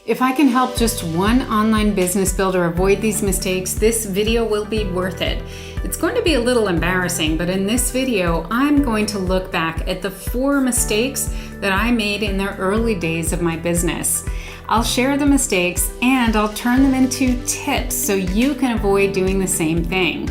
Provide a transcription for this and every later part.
If I can help just one online business builder avoid these mistakes, this video will be worth it. It's going to be a little embarrassing, but in this video, I'm going to look back at the 4 mistakes that I made in the early days of my business. I'll share the mistakes and I'll turn them into tips so you can avoid doing the same thing.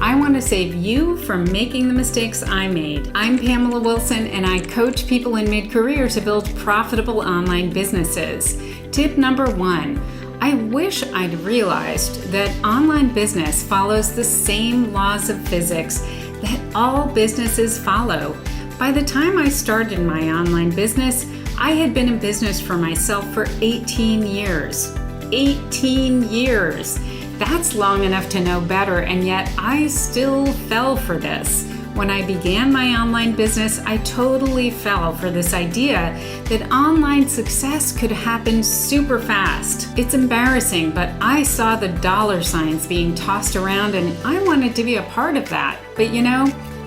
I want to save you from making the mistakes I made. I'm Pamela Wilson and I coach people in mid-career to build profitable online businesses. Tip number 1, I wish I'd realized that online business follows the same laws of physics that all businesses follow. By the time I started my online business, I had been in business for myself for 18 years. 18 years! That's long enough to know better, and yet I still fell for this. When I began my online business, I totally fell for this idea that online success could happen super fast. It's embarrassing, but I saw the dollar signs being tossed around and I wanted to be a part of that. But you know,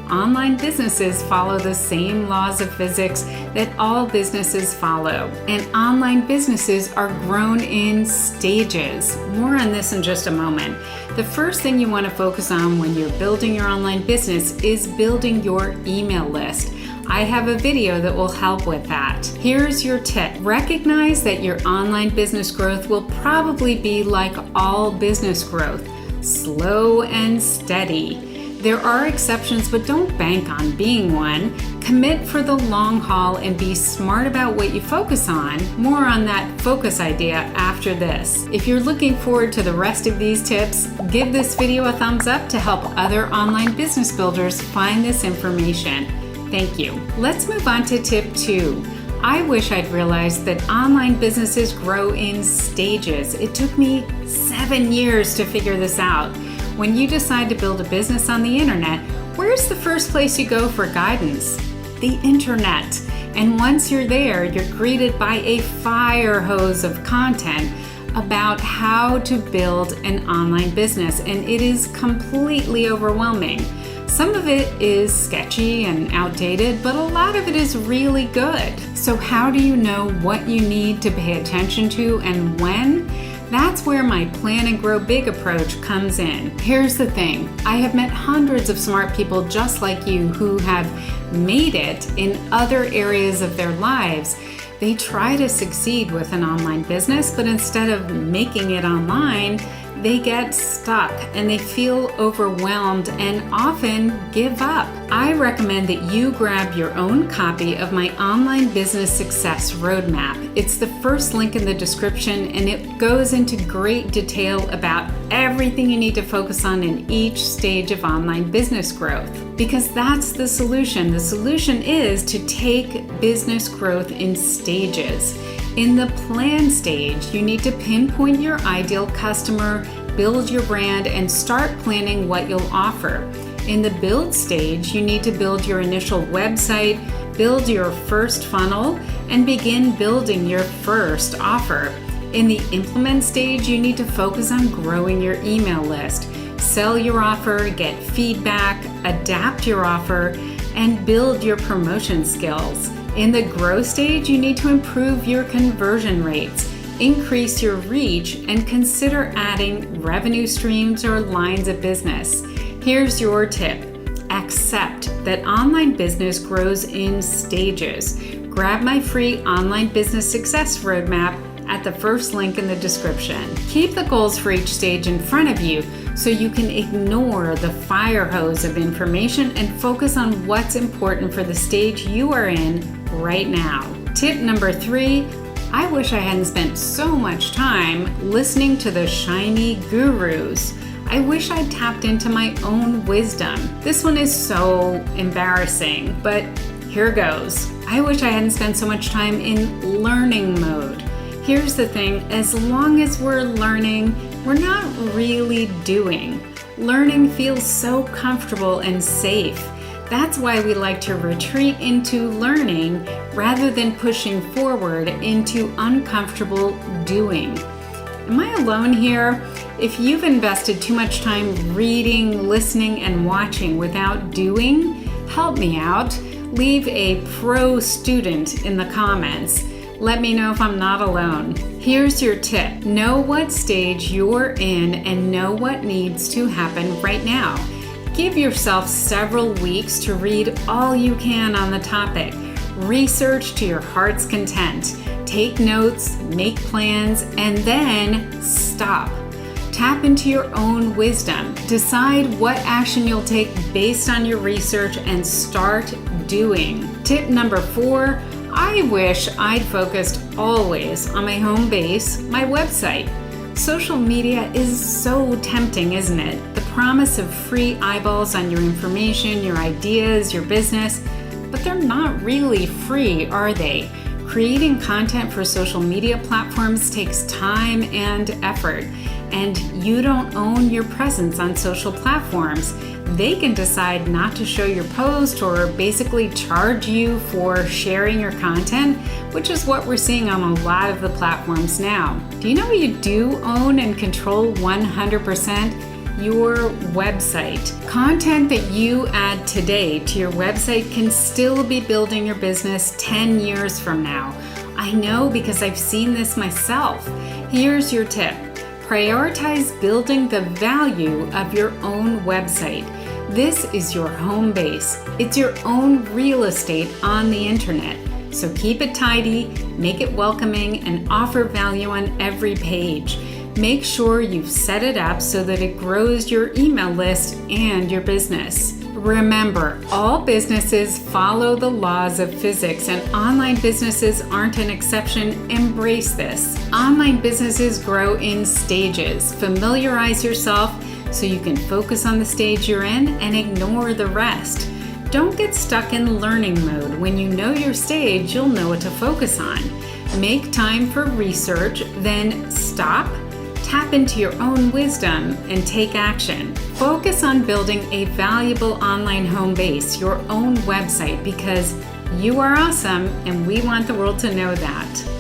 online businesses follow the same laws of physics that all businesses follow. And online businesses are grown in stages. More on this in just a moment. The first thing you want to focus on when you're building your online business is building your email list. I have a video that will help with that. Here's your tip. Recognize that your online business growth will probably be like all business growth, slow and steady. There are exceptions, but don't bank on being one. Commit for the long haul and be smart about what you focus on. More on that focus idea after this. If you're looking forward to the rest of these tips, give this video a thumbs up to help other online business builders find this information. Thank you. Let's move on to tip 2. I wish I'd realized that online businesses grow in stages. It took me 7 years to figure this out. When you decide to build a business on the internet, where's the first place you go for guidance? The internet. And once you're there, you're greeted by a fire hose of content about how to build an online business, and it is completely overwhelming. Some of it is sketchy and outdated, but a lot of it is really good. So how do you know what you need to pay attention to and when? That's where my Plan and Grow Big approach comes in. Here's the thing. I have met hundreds of smart people just like you who have made it in other areas of their lives. They try to succeed with an online business, but instead of making it online, they get stuck and they feel overwhelmed and often give up. I recommend that you grab your own copy of my online business success roadmap. It's the first link in the description and it goes into great detail about everything you need to focus on in each stage of online business growth. Because that's the solution. The solution is to take business growth in stages. In the plan stage, you need to pinpoint your ideal customer, build your brand, and start planning what you'll offer. In the build stage, you need to build your initial website, build your first funnel, and begin building your first offer. In the implement stage, you need to focus on growing your email list, sell your offer, get feedback, adapt your offer, and build your promotion skills. In the grow stage, you need to improve your conversion rates, increase your reach, and consider adding revenue streams or lines of business. Here's your tip. Accept that online business grows in stages. Grab my free online business success roadmap at the first link in the description. Keep the goals for each stage in front of you so you can ignore the fire hose of information and focus on what's important for the stage you are in right now. Tip number 3, I wish I hadn't spent so much time listening to the shiny gurus. I wish I'd tapped into my own wisdom. This one is so embarrassing, but here goes. I wish I hadn't spent so much time in learning mode. Here's the thing, as long as we're learning, we're not really doing. Learning feels so comfortable and safe. That's why we like to retreat into learning rather than pushing forward into uncomfortable doing. Am I alone here? If you've invested too much time reading, listening, and watching without doing, help me out. Leave a pro student in the comments. Let me know if I'm not alone. Here's your tip. Know what stage you're in and know what needs to happen right now. Give yourself several weeks to read all you can on the topic. Research to your heart's content. Take notes, make plans, and then stop. Tap into your own wisdom. Decide what action you'll take based on your research and start doing. Tip number 4, I wish I'd focused always on my home base, my website. Social media is so tempting, isn't it? The promise of free eyeballs on your information, your ideas, your business, but they're not really free, are they? Creating content for social media platforms takes time and effort, and you don't own your presence on social platforms. They can decide not to show your post or basically charge you for sharing your content, which is what we're seeing on a lot of the platforms now. Do you know what you do own and control 100%? Your website. Content that you add today to your website can still be building your business 10 years from now. I know because I've seen this myself. Here's your tip. Prioritize building the value of your own website. This is your home base. It's your own real estate on the internet. So keep it tidy, make it welcoming, and offer value on every page. Make sure you've set it up so that it grows your email list and your business. Remember, all businesses follow the laws of physics, and online businesses aren't an exception. Embrace this. Online businesses grow in stages. Familiarize yourself so you can focus on the stage you're in and ignore the rest. Don't get stuck in learning mode. When you know your stage, you'll know what to focus on. Make time for research, then stop. Tap into your own wisdom and take action. Focus on building a valuable online home base, your own website, because you are awesome and we want the world to know that.